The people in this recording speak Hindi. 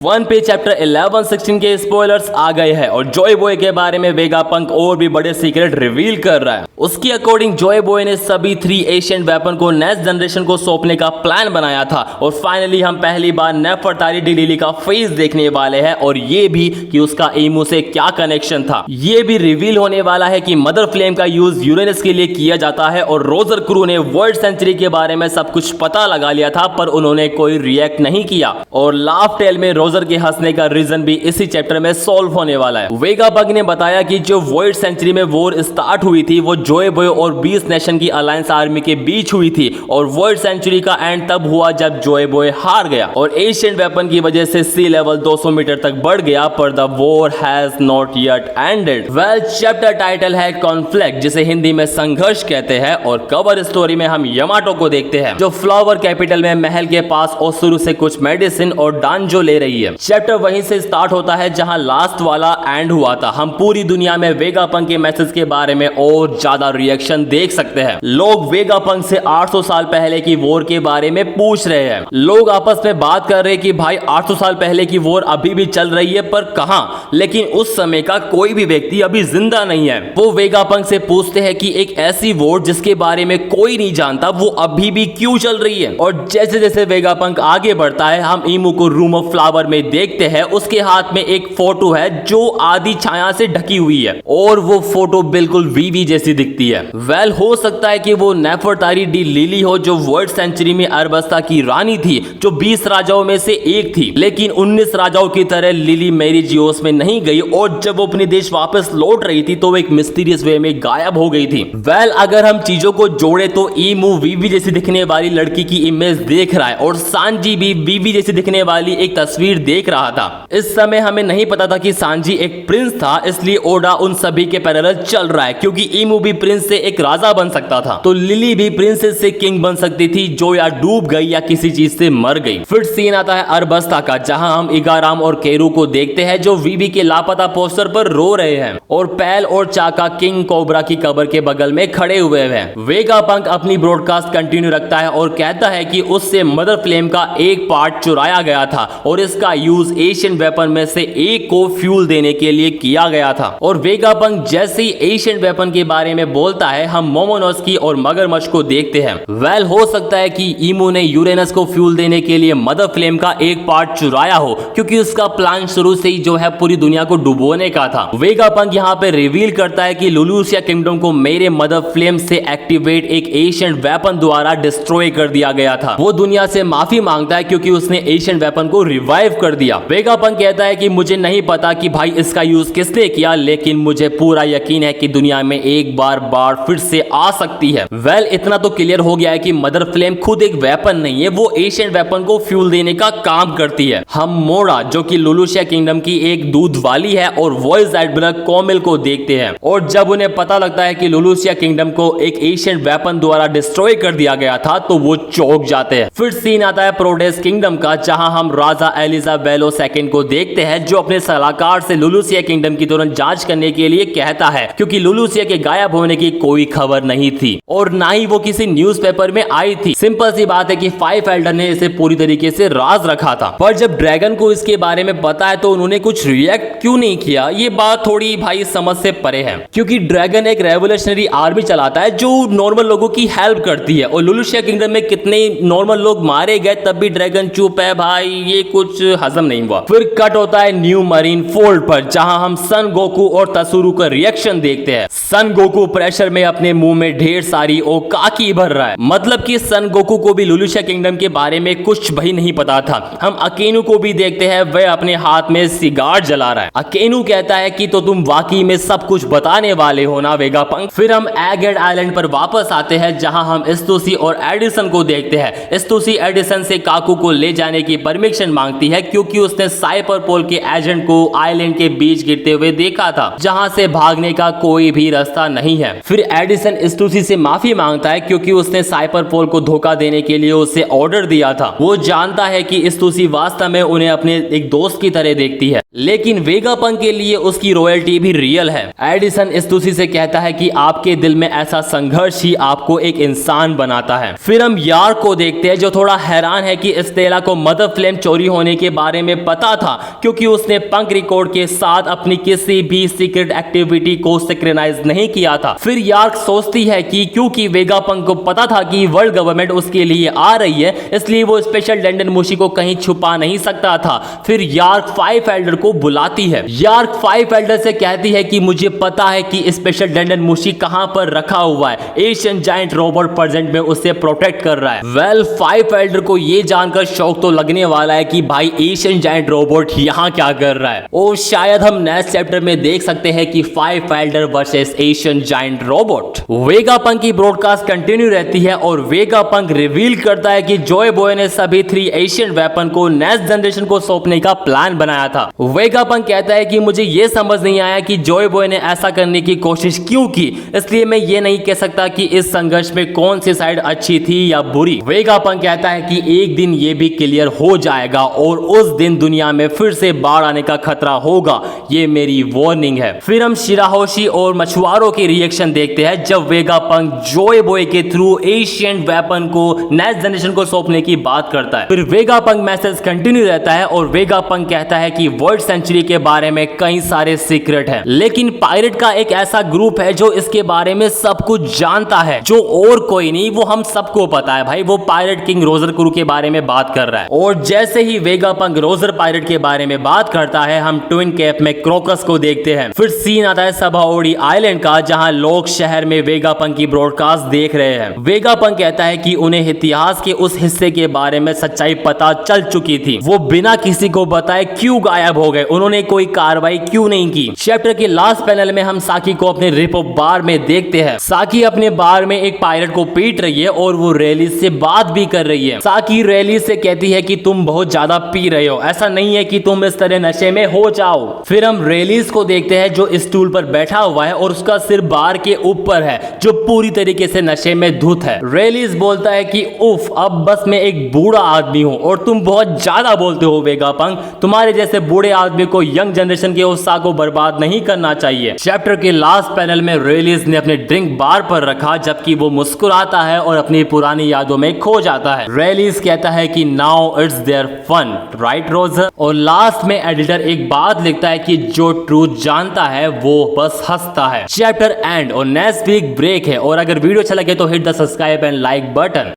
वन पे चैप्टर 11-16 के स्पॉयलर्स आ गए हैं और जॉय बॉय के बारे में वेगापंक और भी बड़े सीक्रेट रिवील कर रहा है। उसके अकॉर्डिंग जॉय बॉय ने सभी 3 एशियंट वेपन को नेक्स्ट जनरेशन को सौंपने का प्लान बनाया था और फाइनली हम पहली बार नेफरतारी डी लिली का फेस देखने वाले हैं और ये भी कि उसका ईमू से क्या कनेक्शन था। ये भी रिवील होने वाला है कि मदर फ्लेम का यूज यूरेनस के लिए किया जाता है और रोजर क्रू ने वर्ल्ड सेंचुरी के बारे में सब कुछ पता लगा लिया था पर उन्होंने कोई रिएक्ट नहीं किया और लाफ टेल में रोजर के हंसने का रीजन भी इसी चैप्टर में सॉल्व होने वाला है। वेगापंक ने बताया कि जो वर्ल्ड सेंचुरी में वॉर स्टार्ट हुई थी वो जॉय बॉय और 20 नेशन की अलायंस आर्मी के बीच हुई थी और वर्ल्ड सेंचुरी का एंड तब हुआ जब जॉय बॉय हार गया और एशियंट वेपन की वजह से सी लेवल 200 मीटर तक बढ़ गया पर the war has not yet ended. Well chapter title है कॉन्फ्लिक्ट जिसे हिंदी में संघर्ष कहते हैं और कवर स्टोरी में हम यमाटो को देखते हैं जो फ्लावर कैपिटल में महल के पास ओसुरु से कुछ मेडिसिन और डांजो ले रही है। चैप्टर वहीं से स्टार्ट होता है जहां लास्ट वाला एंड हुआ था। हम पूरी दुनिया में वेगापंक के मैसेज के बारे में और ज्यादा रिएक्शन देख सकते हैं। लोग वेगापंक से 800 साल पहले की वॉर के बारे में पूछ रहे हैं। लोग आपस में बात कर रहे हैं कि भाई 800 साल पहले की वॉर अभी भी चल रही है पर कहां, लेकिन उस समय का कोई भी व्यक्ति अभी जिंदा नहीं है। वो वेगापंक से पूछते हैं कि एक ऐसी वॉर जिसके बारे में कोई नहीं जानता वो अभी भी क्यों चल रही है। और जैसे जैसे वेगापंक आगे बढ़ता है हम ईमू को रूम ऑफ फ्लावर में देखते हैं। उसके हाथ में एक फोटो है जो आधी छाया से ढकी हुई है और वो फोटो बिल्कुल वीवी जैसी दिखती है। वेल हो सकता है कि वो नेफरतारी डी लिली हो जो वर्ल्ड सेंचुरी में अरबस्ता की रानी थी जो 20 राजाओं में से एक थी, लेकिन 19 राजाओं की तरह लिली मेरी जियोस में नहीं गई और जब वो अपने देश वापस लौट रही थी तो वो एक मिस्टीरियस वे में गायब हो गई थी। वेल अगर हम चीजों को जोड़े तो ईमू वीवी जैसी दिखने वाली लड़की की इमेज देख रहा है और सांजी भी वीवी जैसी दिखने वाली एक तस्वीर देख रहा था। इस समय हमें नहीं पता था कि सांजी एक प्रिंस था, इसलिए ओडा उन सभी के पैरेलल चल रहा है क्योंकि ईमू भी प्रिंस से एक राजा बन सकता था तो लिली भी प्रिंसेस से किंग बन सकती थी जो या डूब गई या किसी चीज से मर गई। फिर सीन आता है अरबस्ता का जहां हम इगाराम और केरू को देखते हैं जो वीवी के लापता पोस्टर पर रो रहे हैं और पैल और चाका किंग कोबरा की कब्र के बगल में खड़े हुए हैं। वेगापंक अपनी ब्रॉडकास्ट कंटिन्यू रखता है और कहता है कि उससे मदर फ्लेम का एक पार्ट चुराया गया था और इसका यूज एशियन वेपन में से एक को फ्यूल देने के लिए किया गया था। और वेगापंक जैसे ही एशियन वेपन के बारे में बोलता है हम मोमोनोस्की और मगरमच्छ को देखते हैं। वेल हो सकता है कि ईमू ने यूरेनस को फ्यूल देने के लिए मदर फ्लेम का एक पार्ट चुराया हो क्योंकि उसका प्लान शुरू से ही जो है पूरी दुनिया को डुबोने का था। वेगापंक यहाँ पे रिवील करता है कि लुलूसिया किंगडम को मेरे मदर फ्लेम से एक्टिवेट एक एशियन वेपन द्वारा डिस्ट्रॉय कर दिया गया था। वो दुनिया से माफी मांगता है क्योंकि उसने एशियन वेपन को रिवाइव कर दिया। वेगापंक कहता है कि मुझे नहीं पता कि भाई इसका यूज किसने किया लेकिन मुझे पूरा यकीन है कि दुनिया में एक बार फिर से आ सकती है। वेल इतना तो क्लियर हो गया है कि मदर फ्लेम खुद एक वेपन नहीं है, वो एशियन वेपन को फ्यूल देने का काम करती है। हम मोड़ा जो कि लुलूसिया किंगडम की एक दूध वाली है और वॉइस एडमिरल कोमिल को देखते हैं और जब उन्हें पता लगता है कि लुलूसिया किंगडम को एक एशियन वेपन द्वारा डिस्ट्रॉय कर दिया गया था तो वो चौंक जाते हैं। फिर सीन आता है प्रोडेस किंगडम का जहां हम राजा एलिजाबेलो सेकंड को देखते हैं जो अपने सलाहकार से लुलूसिया किंगडम की तुरंत जांच करने के लिए कहता है क्योंकि लुलूसिया के गायब होने की कोई खबर नहीं थी और ना ही वो किसी न्यूज़पेपर में आई थी। सिंपल सी बात है कि 5 एल्डर ने इसे पूरी तरीके से राज रखा था पर जब ड्रैगन को इसके बारे में पता है तो उन्होंने कुछ रिएक्ट क्यों नहीं किया। ये बात थोड़ी भाई समझ से परे है क्योंकि ड्रैगन एक रेवोल्यूशनरी आर्मी चलाता है जो नॉर्मल लोगों की हेल्प करती है और लुलूसिया किंगडम में कितने नॉर्मल लोग मारे गए तब भी ड्रैगन चुप है। भाई ये कुछ हजम नहीं हुआ। फिर कट होता है न्यू मरीन फोल्ड पर जहां हम सन गोकू और तसुरु का रिएक्शन देखते हैं। सन गोकू प्रेशर में अपने मुंह में ढेर सारी ओकाकी भर रहा है, मतलब कि सन गोकू को भी लुलूसिया किंगडम के बारे में कुछ भी नहीं पता था। हम अकेनु को भी देखते हैं, वह अपने हाथ में सिगार जला रहा है। अकेनु कहता है कि तो तुम वाकई में सब कुछ बताने वाले हो ना वेगापंक। फिर हम एगेड आइलैंड पर वापस आते हैं जहां हम स्तुसी और एडिसन को देखते हैं। स्तुसी एडिसन से काकू को ले जाने की परमिशन मांगती है क्योंकि उसने साइपर पोल के एजेंट को आइलैंड के बीच गिरते हुए देखा था जहां से भागने का कोई भी रास्ता नहीं है। फिर एडिसन स्तुसी से माफी मांगता है क्योंकि उसने साइपर पोल को धोखा देने के लिए उसे ऑर्डर दिया था। वो जानता है कि स्तुसी वास्तव में उन्हें अपने एक दोस्त की तरह देखती है, लेकिन वेगापंक के लिए उसकी रॉयल्टी भी रियल है। एडिसन स्तुसी से कहता है कि आपके दिल में ऐसा संघर्ष ही आपको एक इंसान बनाता है। फिर हम यार्क को देखते हैं जो थोड़ा हैरान है कि स्टेला को मदर फ्लेम चोरी होने के बारे में पता था क्योंकि उसने पंक रिकॉर्ड के साथ अपनी किसी भी सीक्रेट एक्टिविटी को सिंक्रोनाइज नहीं किया था। फिर यार्क सोचती है कि क्योंकि वेगापंक को पता था कि वर्ल्ड गवर्नमेंट उसके लिए आ रही है, इसलिए वो स्पेशल डेंडन मुशी को कहीं छुपा नहीं सकता था। फिर यार्क फाइव एल्डर को बुलाती है। यार्क फाइव एल्डर से कहती है कि मुझे पता है कि स्पेशल डेंडन मुशी कहां पर रखा हुआ है। एशियन जायंट रोबोट प्रेजेंट में उसे प्रोटेक्ट कर रहा है। वेल, फाइव एल्डर को यह जानकर शौक तो लगने वाला है कि भाई एशियन जायंट रोबोट यहां क्या कर रहा है, और शायद हम नेक्स्ट चैप्टर में देख सकते हैं कि five Elder versus Asian giant robot. Vegapunk की ब्रॉडकास्ट कंटिन्यू रहती है और वेगापंक रिवील करता है कि जॉय बॉय ने सभी 3 एशियन वेपन को नेक्स्ट जनरेशन को सौंपने का प्लान बनाया था। वेगापंक कहता है कि मुझे यह समझ नहीं आया कि जॉय बॉय ने ऐसा करने की कोशिश क्यों की, इसलिए मैं ये नहीं कह सकता कि इस संघर्ष में कौन सी साइड अच्छी थी या बुरी। वेगापंक कहता है कि एक दिन ये भी क्लियर हो जाएगा और उस दिन दुनिया में फिर से बाढ़ आने का खतरा होगा, ये मेरी वार्निंग है। फिर हम शिराहोशी और मछुआरों के रिएक्शन देखते हैं जब वेगापंक जॉय बॉय के थ्रू एशियन वेपन को नेक्स्ट जनरेशन को सौंपने की बात करता है। फिर वेगापंक मैसेज कंटिन्यू रहता है और वेगापंक कहता है कि वर्ल्ड सेंचुरी के बारे में कई सारे सीक्रेट हैं, लेकिन पायरेट का एक ऐसा ग्रुप है जो इसके बारे में सब कुछ जानता है, जो और कोई नहीं, वो हम सबको पता है भाई। वो पायरेट किंग रोजर क्रू के बारे में बात कर रहा है। और जैसे ही वेगापंक रोजर पायरेट के बारे में बात करता है, हम ट्विन कैप में क्रोकस को देखते हैं। फिर सीन आता है सभाओडी आइलैंड का, जहां लोग शहर में वेगापंक की ब्रॉडकास्ट देख रहे हैं। वेगापंक कहता है कि उन्हें इतिहास के उस हिस्से के बारे में सच्चाई पता चल चुकी थी। वो बिना किसी को बताए क्यों गायब हो गए, उन्होंने कोई कार्रवाई क्यों नहीं की। चैप्टर के लास्ट पैनल में हम साकी को अपने रिपो बार में देखते हैं। साकी अपने बार में एक पायलट को पीट रही है और वो रेलिस से बात भी कर रही है। साकी रेलिस से कहती है कि तुम बहुत ज्यादा पी रहे हो, ऐसा नहीं है कि तुम इस तरह नशे में हो जाओ। फिर हम रेलिस को देखते हैं जो स्टूल पर बैठा हुआ है और उसका सिर बार के ऊपर है, जो पूरी तरीके से नशे में धुत है। रेलिस बोलता है कि उफ, अब बस मैं एक बूढ़ा आदमी हूं और तुम बहुत ज्यादा बोलते हो वेगापंक, तुम्हारे जैसे बूढ़े आदमी को यंग जनरेशन के उत्साह को बर्बाद नहीं करना चाहिए। चैप्टर के लास्ट पैनल में रेलिस ने अपने ड्रिंक बार पर रखा जबकि वो मुस्कुराता है और अपनी पुरानी यादों में खो जाता है। रेलिस कहता है कि now it's their fun, right Roger? और लास्ट में एडिटर एक बात लिखता है कि जो ट्रूथ जानता है वो बस हंसता है। चैप्टर एंड और नेक्स्ट वीक ब्रेक है, और अगर वीडियो अच्छा लगे तो hit the subscribe and like button.